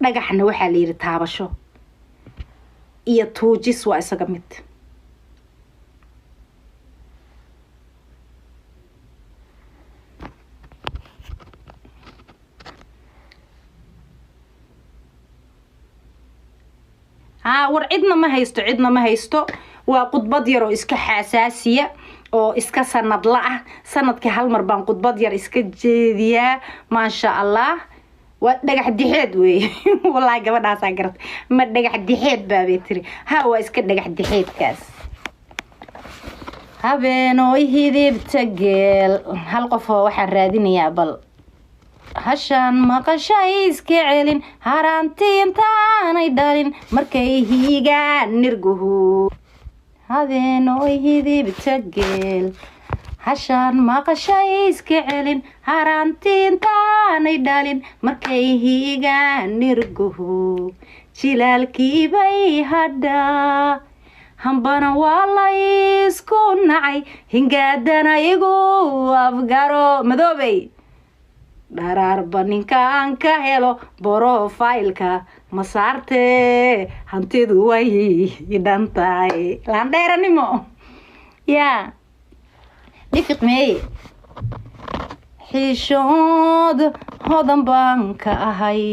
dhagaxna waxaa la yiri taabasho iyo tuujis waa isaga mid war cidna ma haysto waa qudbad yar oo iska xasaasiya oo iska sanadla ah sanadkii hal mar baan qudbad yar iska jeediyaa maasha Allah waa dhagax dixeed wey wallahi gabadhaas aan garat ma dhagax dixeed baabay tiri ha waa iska dhagax dixeedkaas habeenooy hidibta geel hal qof oo waxaan raadinayaa bal hashaan maqashay iska celin haraantiintaanay dhalin markay hiigaan nirguhu habeenooy hidibta geel hashaan maqashay iska celin haraantiintaanay dhalin markay hiigaan nirguhu jilaalkiibay hadhaa hambana waa la isku nacay hingaadana igu afgaro madoobay dharaarba ninkaan ka helo borofaylka ma saartee hantidu way dhantahay laandheeranimo yaa dhifiq meeye xishood hodan baan ka ahay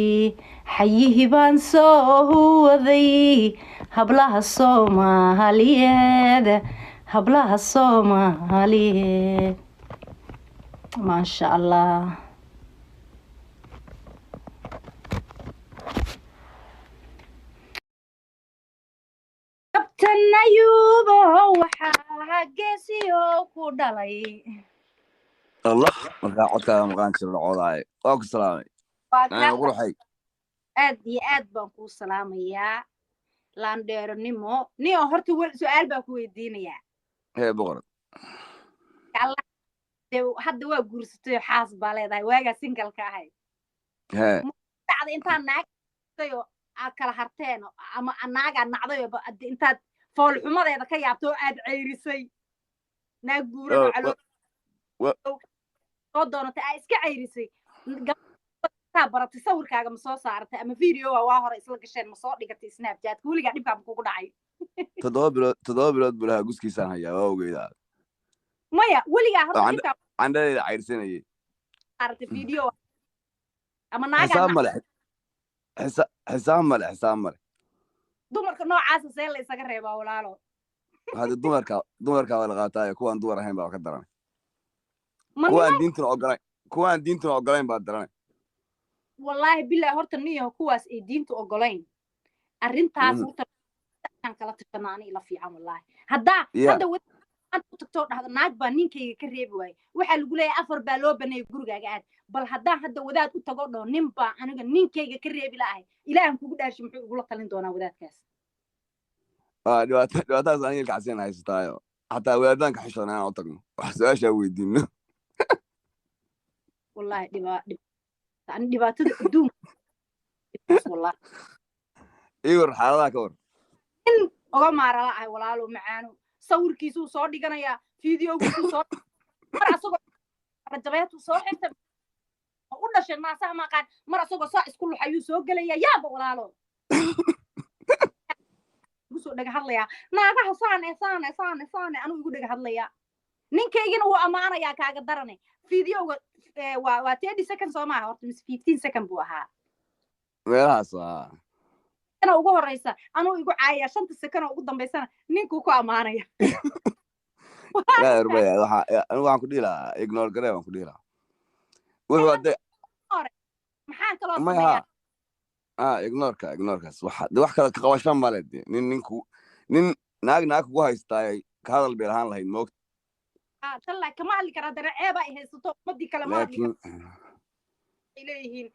xayihii baan soo huwaday hablaha Soomaaliyeed maasha Allah tanayuubo waxaa geesiyo ku dhalay الله marka codkaaga maqaan jiro codaay oo ku salaamay aan quruxay aad iyo aad baan ku salaamayaa laandheeranimo niyo horta su'aal baan ku weydiinayaa boqor Allah hadda waa guursatay xaas baa leedahay waaga single ka ahay bacda intaan naagtayo aad kala harteen ama naaga nacday intaad fool xumadeeda ka yaabto aad ceyrisay naag buuran calo oo doonta ay iska ceyrisay gabadha baratay sawirkaaga ma soo saartay ama video waa hore isla gasheen ma soo dhigatay Snapchat kuliga dhibka kugu dhacay todoba bilood bulaha guskiisa hayaa waa ogeeyda maya waliga horta dhibka candada ceyrisanayay aragtay video ama naaga xisaab male dumarka noocaas see la isaga reebaa walaalo hada dumarka wala qaatay kuwan dumar ahayn baa ka daran kuwan diintuna ogolayn baa daran wallahi billahi horta niyo kuwaas ay diintu ogolayn arintaas horta aan kala taqanaani ila fiican wallahi hadda aad ku tagto dhahdo naag baa ninkayga ka reebi waay waxa lagu leeyahay afar baa loo baneeyay gurigaaga aad bal hadda wadaad u tago dho nin baa aniga ninkayga ka reebi laahay ilaahan kugu dhaashi muxuu ugu la talin doonaa wadaadkaas dhibaatadaas aniga kacsiin haysataayo xataa wadaadaanka xishoona aan u tagno wax su-aashaa weydiino wallahi dhibaatada adduunka wallahi iwar xaaladaha ka war in oga maarala ahay walaalo macaano sawirkiisu soo dhiganayaa videogiisu soo mar asagoo rajabeetu soo xigta u dhashay ma sax ma qaan mar asagoo saa isku luxayuu soo galaya yaaba walaalo soo dhaga hadlaya naagaha saane anu igu dhaga hadlaya ninkaygina wuu amaanayaa kaaga darane videoga waa 30 seconds soo maaha horta 15 seconds buu ahaa meelahaas ana ugu horeysa anu igu caaya 5 second ugu dambeysana ninku ku amaanaya لا ربيع أنا وعم كديلا إغنور قريب وعم كديلا وهو ده maxaan kaloo ما ها إغنور واحد ده واحد كقواشان مالدي نين ناق وها يستاي كهذا البيرهان لهين موقت طلع كمان اللي كان درع عيبة يهستو مدي كلمات لكن إليهين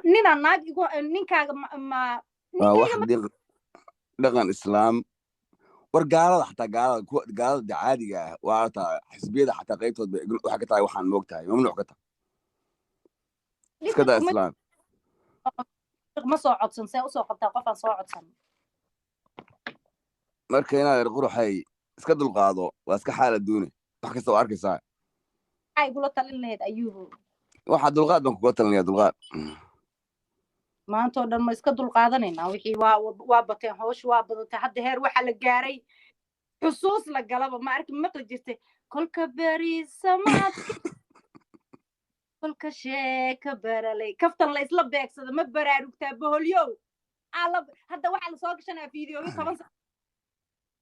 نينا ناق نين كاغ ما واحد دغن إسلام wargaalada xataa gaalada caadiga ah waa taa xisbiyada xataa qaybtood waxa ka tahay waxaan moogtahay mamnuuc ka tahay iska daa islaan ma soo codsan see u soo qabtaa qofaan soo codsan marka inaad quruxay iska dulqaado waa iska xaalad duune wax kasta oo arkaysaa ay gula talin lahayd ayuubu waxa dulqaad baan kuga talinayaa dulqaad maanta oo dhan ma iska dul qaadanaynaa wixii waa bateen hoosh waa badatay hadda heer waxa la gaaray xusuus la galaba ma arki maqli jirtay kolka berisamaadki kolka sheeka baralay kaftan la isla beegsada ma baraarugtaa boholyow hadda waxaa lasoo gashanaa fiidiyoyo 10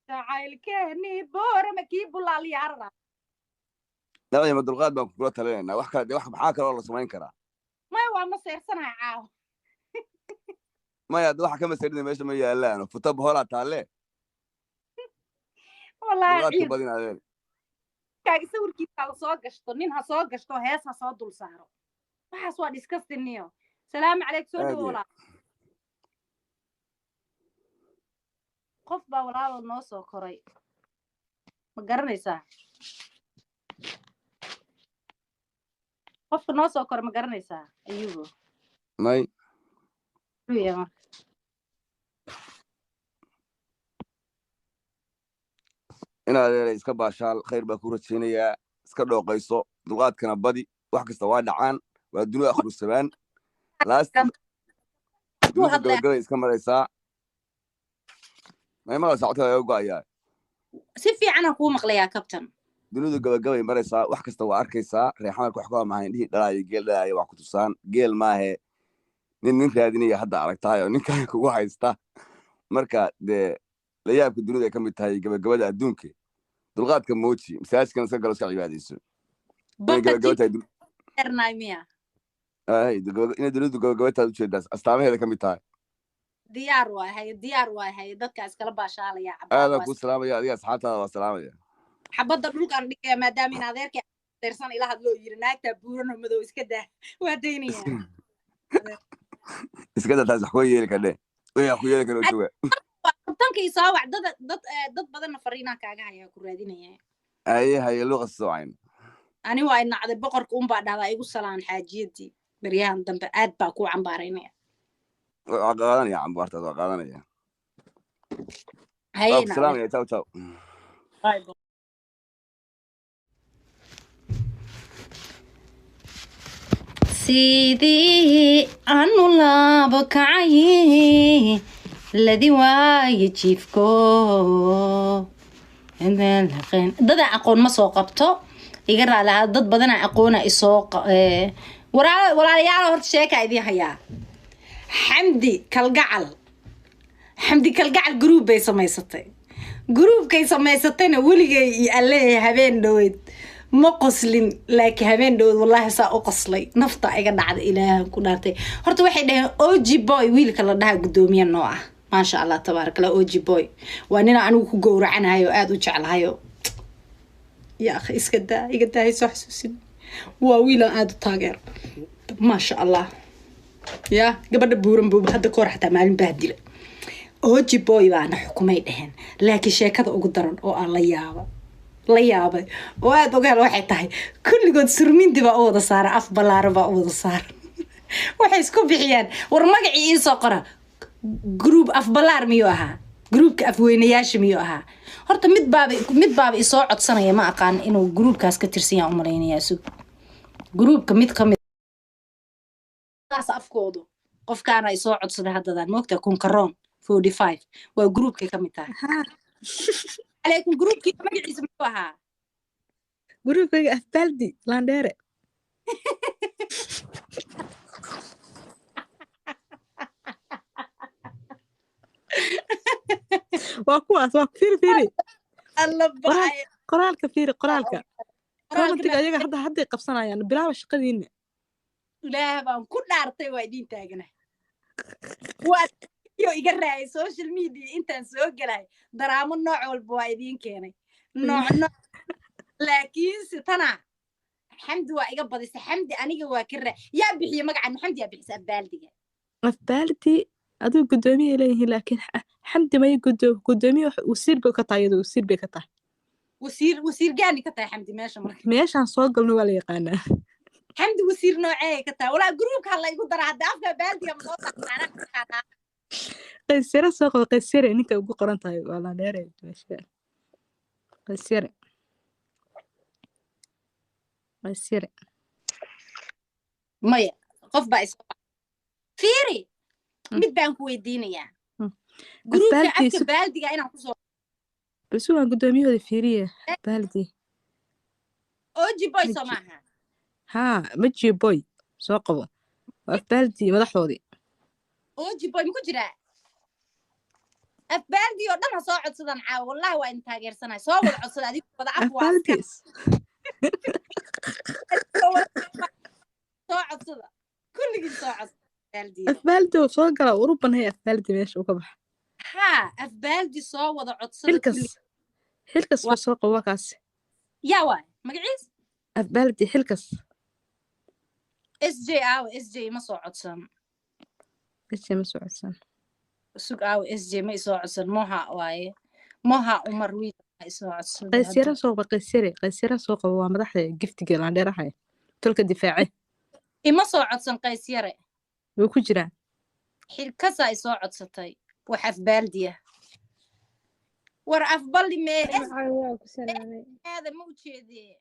jacaylkeeni boorama kii bulaaliya harada dabay ma dulqaad baan kula talinaynaa wax kale wax maxaa kale oo la samayn karaa maya waa ma seersanahay caawa maya waxa kama seerin meesha ma yaalaan futa bohola taale wallahi badinaadeen kaaga sawirkiisa la soo gashto nin ha soo gashto hees ha soo dul saaro waxaas waa disgusting salaam calaykum soo dhawow qof baa walaalo noo soo koray ma garanaysaa qofka noo soo koray ma garanaysaa ayugo may inaad iska baashaal khayr baa ku rajaynayaa iska dhooqayso dulqaadkana badi wax kasta waa dhacaan waa dunida akhruusabaan gabagabay iska maraysaa maymala sacota laga go'ayaa si fiicanaan kuu maqlayaa kabtan dunidu gabagabay maraysaa wax kasta waa arkaysaa reexamarka wax ka maahayn dhihii dhalaayo geel dhalaayo wax ku tusaan geel maahe nin raadinaya hadda aragtahay oo ninkan kugu haysta marka dee layaabka dunida ay ka mid tahay gabagabada adduunka dulqaadka mooji masaajidkan iska galo iska cibaadayso inay dunidu gabagabataad ujeedaas astaamaheeda ka mid tahay diyaar waahay dadka iskala baashaalaya aadan kuu salaamaya adiga asxaabtaada waa salaamaya xabadda dhulkaan dhigaya maadaama in adeerkii deersan ila hadloo yiri naagtaa buuran oo madow iska daa waa daynaya iska daa taas wax ku yeeli kadhe wixii ku yeeli karo jooga tankii soo wac dad badanna fariinaan kaaga hayaa ku raadinaya haye luuqa soocayn ani waa inacday boqorka unbaa dhahdaa igu salaan xaajiyadii baryahan dambe aad baa kuu cambaaraynaya waa qaadanaya cambaartaad waa qaadanaya salaamaya ciao sidii aanu laabo kacay ladi waaye jiifko dadaa aqoon ma soo qabto iga raalaha dad badanaa aqoona isoo walaalayaal horta sheekaa idiin hayaa xamdi kalgacal group bay samaysatay groupkay samaysatayna weligay iyo alleeyahay habeen dhaweyd ma qoslin laakiin habeen dhaweyd wallaahi saa u qoslay nafta iga dhacda ilaahan ku dhaartay horta waxay dhaheen OG boy wiilka la dhahaa guddoomiye noo ah maasha allah tabaaraka allah OG boy waa nina anigu ku gowracanayo aad u jeclahayo ya akhi iska daa iga daa soo xasuusin waa wiilan aad u taageer maasha allah ya gabadha buuran buu hadda koor xataa maalin baa dilay OG boy baana xukumay dhaheen laakiin sheekada ugu daran oo aan la yaabay oo aad ogaal waxay tahay kulligood surmindi baa u wada saara af balaaro baa u wada saara waxay isku bixiyaan war magacii ii soo qora group af balaar miyuu ahaa groupka afweynayaasha miyuu ahaa horta mid baaba isoo codsanaya ma aqaan inuu groupkaas ka tirsan yahay u malaynayaa sug groupka mid ka mid taas afkoodu qofkaana isoo codsaday haddadaan moogtaa kunkaroon 45 waa groupkay ka mid tahay عليكم جروب كي ما يسموها جروب أفبالدي لانديرة واقواس فيري الله باي قرالك فيري قرالك كومنتك أيها هذا قبصنا يعني بلا وش قدينا لا بام كل عرتي وايدين تاجنا iyo iga raay social media intaan soo galay daraamo nooc walba waa idin keenay nooc laakiin sitana xamdi waa iga badisay xamdi aniga waa ka raay yaa bixiyo magaca xamdi yaa bixisay afbaaldi aduu gudoomiye leeyahay laakiin xamdi ma gudoomiye wasiir bay ka tahay wasiir bay ka tahay wasiir gaani ka tahay xamdi meeshaan soo galno waa la yaqaanaa xamdi wasiir noocee ka tahay walaa groupka la igu dara hadda afka baaldiga ma soo taqaana قيسرة سوق قيسرة إنك أقول قرن طيب والله ناري ماشي قيسرة مايا قف بايس فيري mid baan ku weydiinayaa gruubka afka baaldiga inaan ku soo بس هو قدامي فيريه بالدي اوجي بوي سماها ها مجي بوي سوقبه بالدي مدحودي اوجي بوي مكو جرا اف بالدي oo dhan soo codsadan caa wallahi waa in taageersanay soo wada codsad adigu wada af waa بالديس soo codsada kulligii soo cod بالدي بالدي soo gala Uruban hay بالدي meesha uga bax ها اف بالدي soo wada codsada حلكس soo qabo kaas yaa waay magaciis af بالدي حلكس SJ aaw SJ ma soo codsan SJ ma soo codsan sug aaw SJ ma soo codsan moha waaye moha Umar wiil ma soo codsan qaysira soo qabo waa madaxda giftiga la dheerahay tolka difaaci ima soo codsan qaysiyare way ku jiraan xilkasa ay soo codsatay wax af baaldiya war af balli mee waa ku salaamay هذا مو كذي